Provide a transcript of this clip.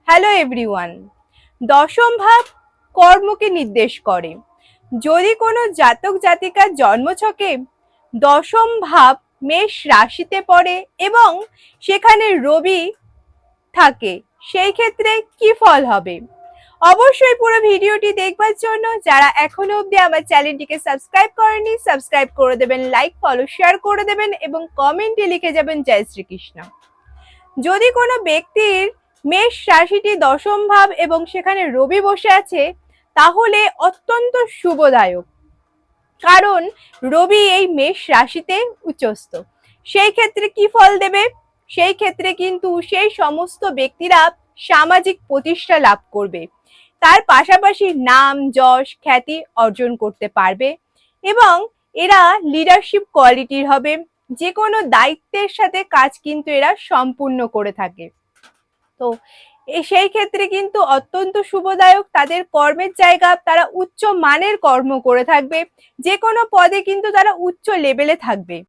Hello everyone. দশম ভাব কর্মকে নির্দেশ করে। যদি কোনো জাতক জাতিকার জন্মছকে দশম ভাব মেষ রাশিতে পড়ে এবং সেখানে রবি থাকে, সেই ক্ষেত্রে কি ফল হবে? অবশ্যই পুরো ভিডিওটি দেখবার জন্য যারা এখনো অবধি আমার চ্যানেলটিকে সাবস্ক্রাইব করেনি, সাবস্ক্রাইব করে দেবেন, লাইক ফলো শেয়ার করে দেবেন এবং কমেন্টে লিখে যাবেন জয় শ্রীকৃষ্ণ। যদি কোনো ব্যক্তির মেষ রাশিটি দশম ভাব এবং সেখানে রবি বসে আছে, তাহলে অত্যন্ত শুভদায়ক। কারণ রবি এই মেষ রাশিতে উচ্চস্থ। সেই ক্ষেত্রে কি ফল দেবে? সেই ক্ষেত্রে কিন্তু সেই সমস্ত ব্যক্তিরা সামাজিক প্রতিষ্ঠা লাভ করবে, তার পাশাপাশি নাম যশ খ্যাতি অর্জন করতে পারবে এবং এরা লিডারশিপ কোয়ালিটির হবে। যে কোনো দায়িত্বের সাথে কাজ কিন্তু এরা সম্পূর্ণ করে থাকে। তো সেই ক্ষেত্রে কিন্তু অত্যন্ত শুভদায়ক। তাদের কর্মের জায়গা, তারা উচ্চ মানের কর্ম করে থাকবে, যে কোনো পদে কিন্তু তারা উচ্চ লেভেলে থাকবে।